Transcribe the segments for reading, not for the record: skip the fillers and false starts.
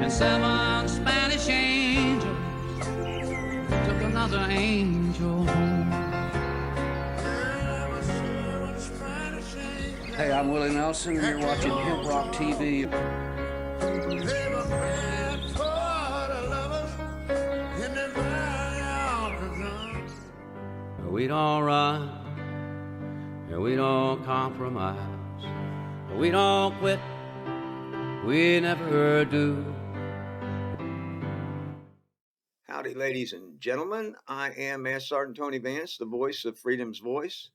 and 7 Spanish angels took another angel home. Hey, I'm Willie Nelson, and you're watching HempRock TV. We don't run, and we don't compromise, we don't quit, we never do. Howdy, ladies and gentlemen. I am Master Sergeant Tony Vance, the voice of Freedom's Voice.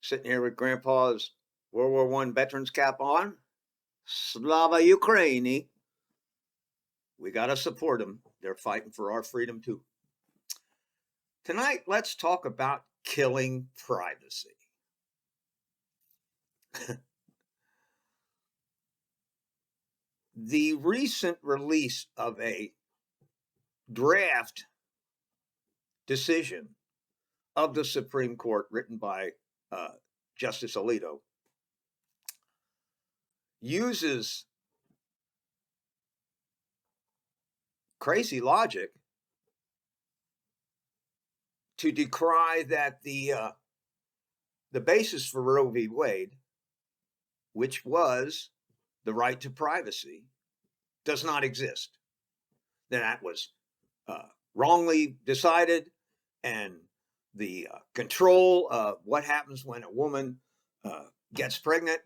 Sitting here with Grandpa's World War I veterans cap on. Slava Ukraini. We got to support them. They're fighting for our freedom too. Tonight, let's talk about killing privacy. The recent release of a draft decision of the Supreme Court written by Justice Alito uses crazy logic to decry that the basis for Roe v. Wade, which was the right to privacy, does not exist. That was wrongly decided, and the control of what happens when a woman gets pregnant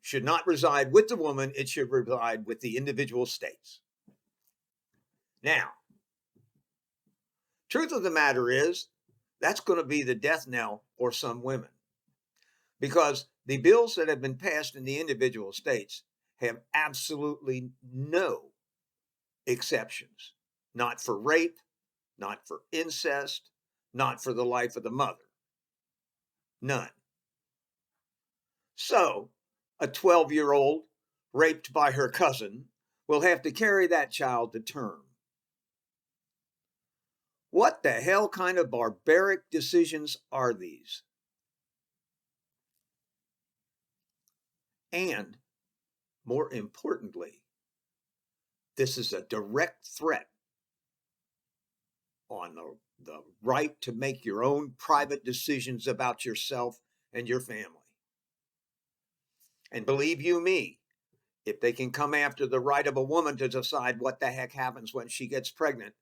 should not reside with the woman, it should reside with the individual states. Now, truth of the matter is, that's going to be the death knell for some women, because the bills that have been passed in the individual states have absolutely no exceptions. Not for rape, not for incest, not for the life of the mother. None. So, a 12-year-old raped by her cousin will have to carry that child to term. What the hell kind of barbaric decisions are these? And, more importantly, this is a direct threat on the right to make your own private decisions about yourself and your family. And believe you me, if they can come after the right of a woman to decide what the heck happens when she gets pregnant,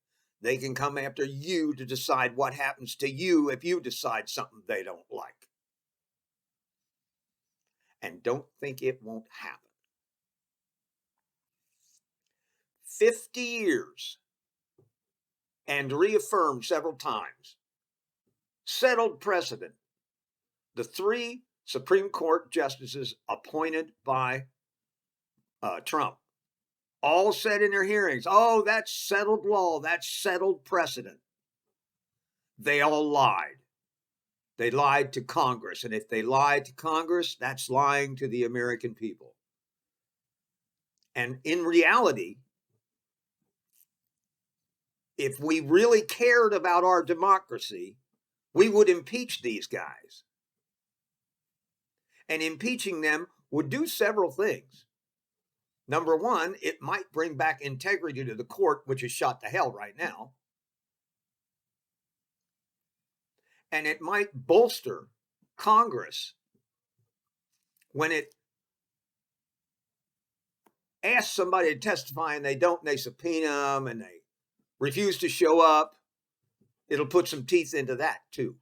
they can come after you to decide what happens to you if you decide something they don't like. And don't think it won't happen. 50 years, and reaffirmed several times, settled precedent. The 3 Supreme Court justices appointed by Trump all said in their hearings, oh, that's settled law, that's settled precedent. They all lied. They lied to Congress, and if they lied to Congress, that's lying to the American people. And in reality, if we really cared about our democracy, we would impeach these guys. And impeaching them would do several things. Number one, it might bring back integrity to the court, which is shot to hell right now. And it might bolster Congress when it asks somebody to testify and they don't, and they subpoena them and they refuse to show up. It'll put some teeth into that too.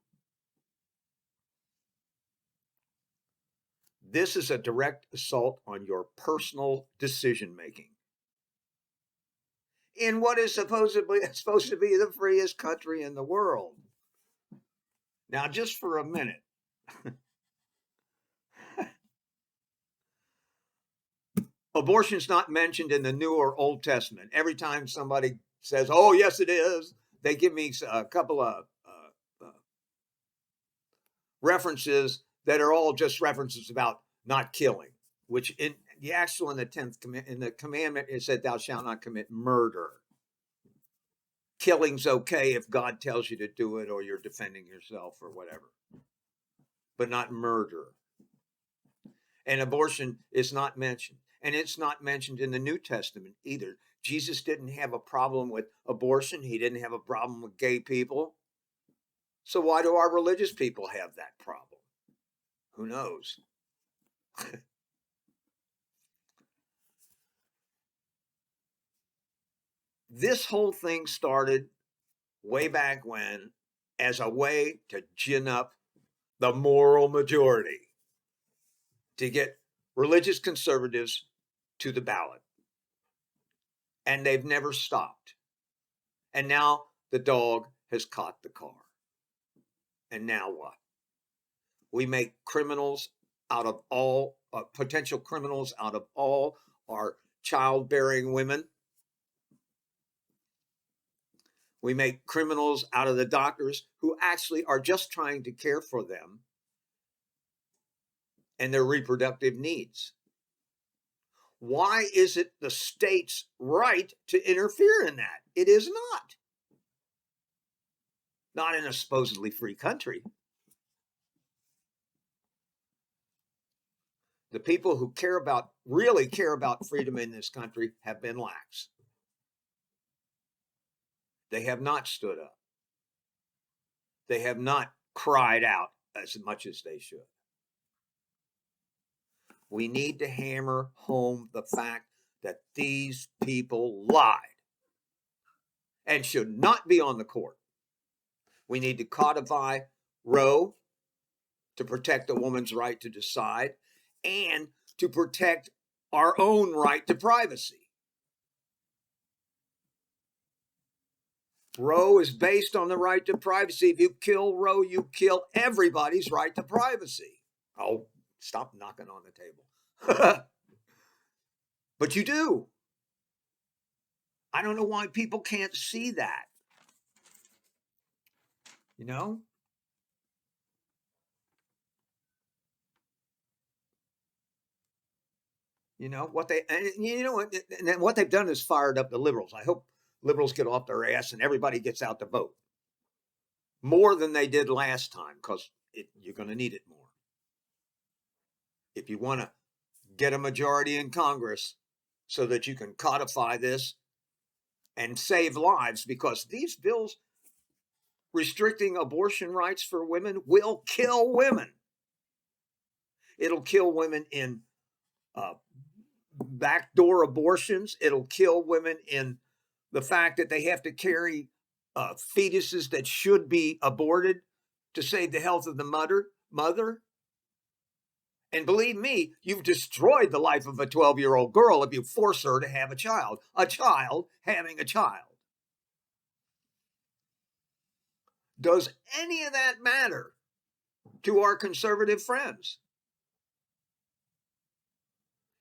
This is a direct assault on your personal decision making in what is supposed to be the freest country in the world. Now, just for a minute, abortion's not mentioned in the New or Old Testament. Every time somebody says, oh, yes, it is, they give me a couple of references that are all just references about not killing, which in the actual, in the 10th in the commandment, it said, thou shalt not commit murder. Killing's okay if God tells you to do it or you're defending yourself or whatever, but not murder. And abortion is not mentioned. And it's not mentioned in the New Testament either. Jesus didn't have a problem with abortion. He didn't have a problem with gay people. So why do our religious people have that problem? Who knows? This whole thing started way back when as a way to gin up the moral majority, to get religious conservatives to the ballot. And they've never stopped. And now the dog has caught the car. And now what? We make criminals out of all, potential criminals out of all our childbearing women. We make criminals out of the doctors who actually are just trying to care for them and their reproductive needs. Why is it the state's right to interfere in that? It is not. Not in a supposedly free country. The people who really care about freedom in this country have been lax. They have not stood up. They have not cried out as much as they should. We need to hammer home the fact that these people lied and should not be on the court. We need to codify Roe to protect a woman's right to decide and to protect our own right to privacy. Roe is based on the right to privacy. If you kill Roe, you kill everybody's right to privacy. Oh, stop knocking on the table. But you do. I don't know why people can't see that. You know? You know what what they've done is fired up the liberals. I hope liberals get off their ass and everybody gets out to vote more than they did last time, because you're going to need it more if you want to get a majority in Congress so that you can codify this and save lives, because these bills restricting abortion rights for women will kill women. It'll kill women in backdoor abortions. It'll kill women in the fact that they have to carry fetuses that should be aborted to save the health of the mother. And believe me, you've destroyed the life of a 12-year-old girl if you force her to have a child having a child. Does any of that matter to our conservative friends?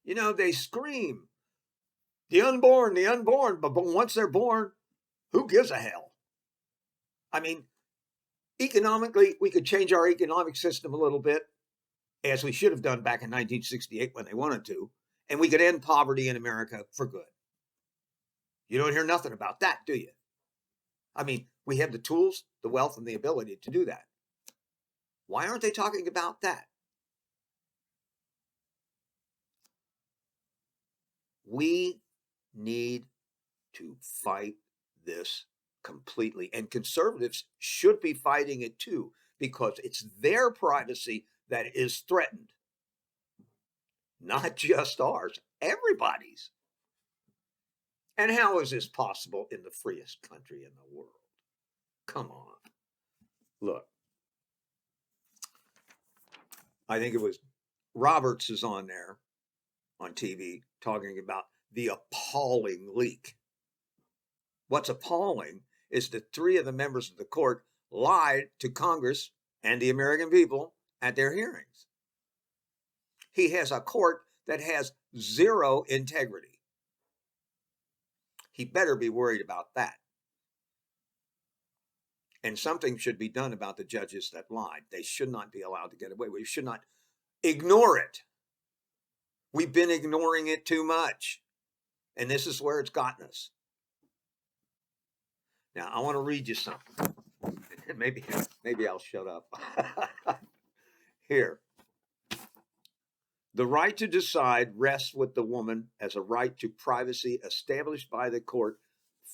You know, they scream, the unborn, but once they're born, who gives a hell? I mean, economically, we could change our economic system a little bit, as we should have done back in 1968 when they wanted to, and we could end poverty in America for good. You don't hear nothing about that, do you? I mean, we have the tools, the wealth, and the ability to do that. Why aren't they talking about that? We need to fight this completely, and conservatives should be fighting it too, because it's their privacy that is threatened, not just ours, everybody's. And how is this possible in the freest country in the world? Come on. Look, I think it was Roberts is on there on TV talking about the appalling leak. What's appalling is that 3 of the members of the court lied to Congress and the American people at their hearings. He has a court that has zero integrity. He better be worried about that. And something should be done about the judges that lied. They should not be allowed to get away. We should not ignore it. We've been ignoring it too much. And this is where it's gotten us. Now, I want to read you something. Maybe I'll shut up. Here. The right to decide rests with the woman as a right to privacy established by the court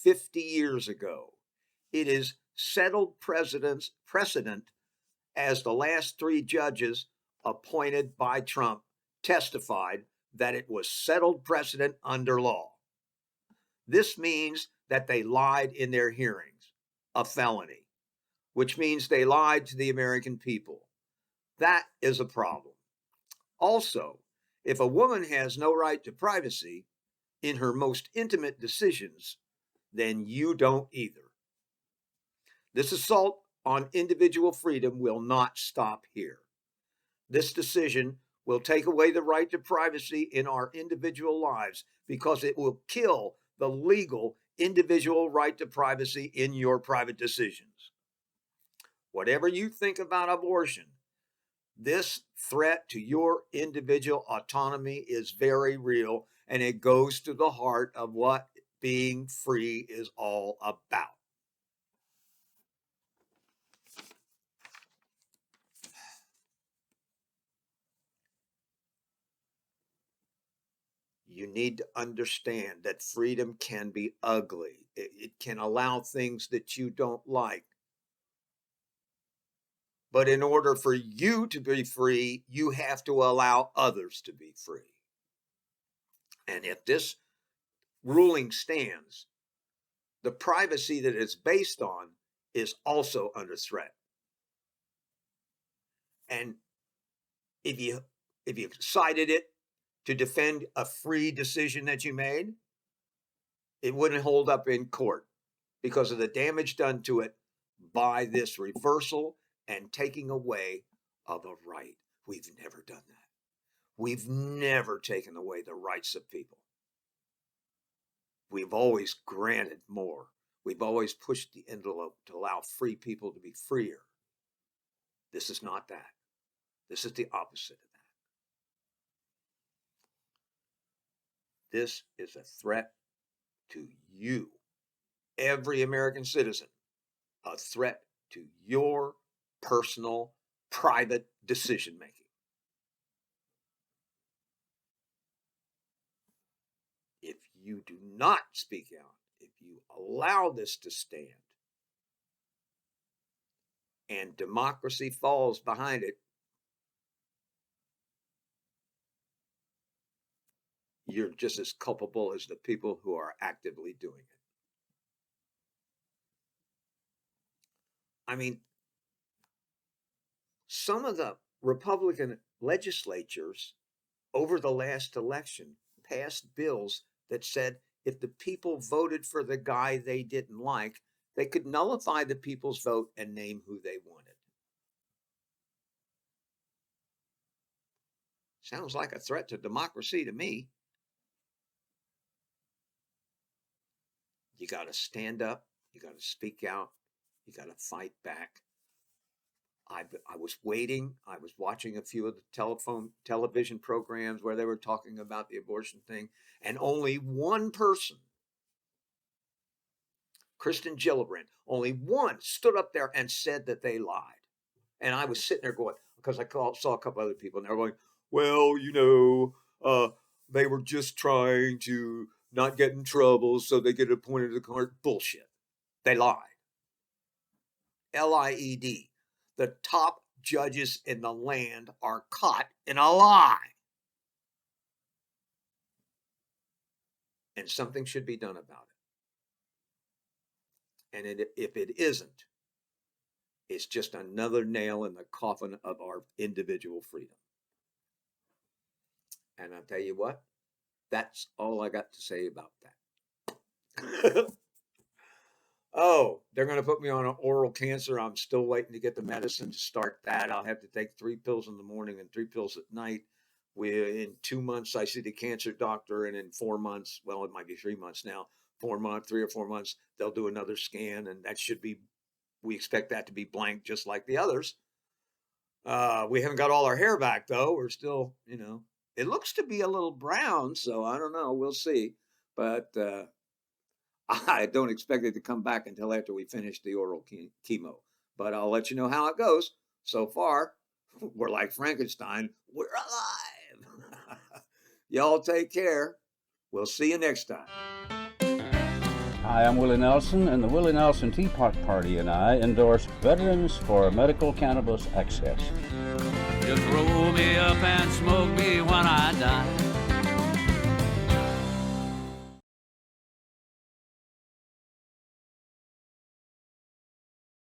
50 years ago. It is settled precedent as the last 3 judges appointed by Trump testified that it was settled precedent under law. This means that they lied in their hearings, a felony, which means they lied to the American people. That is a problem. Also, if a woman has no right to privacy in her most intimate decisions, then you don't either. This assault on individual freedom will not stop here. This decision will take away the right to privacy in our individual lives because it will kill the legal individual right to privacy in your private decisions. Whatever you think about abortion, this threat to your individual autonomy is very real, and it goes to the heart of what being free is all about. You need to understand that freedom can be ugly. It can allow things that you don't like. But in order for you to be free, you have to allow others to be free. And if this ruling stands, the privacy that it's based on is also under threat. And if you cited it to defend a free decision that you made, it wouldn't hold up in court because of the damage done to it by this reversal and taking away of a right. We've never done that. We've never taken away the rights of people. We've always granted more. We've always pushed the envelope to allow free people to be freer. This is not that. This is the opposite of that. This is a threat to you, every American citizen, a threat to your personal, private decision making. If you do not speak out, if you allow this to stand, and democracy falls behind it, you're just as culpable as the people who are actively doing it. I mean, some of the Republican legislatures over the last election passed bills that said if the people voted for the guy they didn't like, they could nullify the people's vote and name who they wanted. Sounds like a threat to democracy to me. You got to stand up. You got to speak out. You got to fight back. I was waiting. I was watching a few of the television programs where they were talking about the abortion thing, and only one person, Kristen Gillibrand, only one stood up there and said that they lied. And I was sitting there going, because I saw a couple other people, and they were going, well, they were just trying to not get in trouble so they get appointed to the court. Bullshit. They lied. Lied. The top judges in the land are caught in a lie. And something should be done about it. And if it isn't, it's just another nail in the coffin of our individual freedom. And I'll tell you what, that's all I got to say about that. Oh, they're going to put me on an oral cancer. I'm still waiting to get the medicine to start that. I'll have to take 3 pills in the morning and 3 pills at night. In 2 months, I see the cancer doctor, and in 4 months, well, it might be 3 months now, 3 or 4 months, they'll do another scan, and that should be, we expect that to be blank just like the others. We haven't got all our hair back, though. We're still, it looks to be a little brown, so I don't know. We'll see. But I don't expect it to come back until after we finish the oral chemo. But I'll let you know how it goes. So far, we're like Frankenstein. We're alive. Y'all take care. We'll see you next time. Hi, I'm Willie Nelson, and the Willie Nelson Teapot Party and I endorse Veterans for Medical Cannabis Access. Just roll me up and smoke me when I die.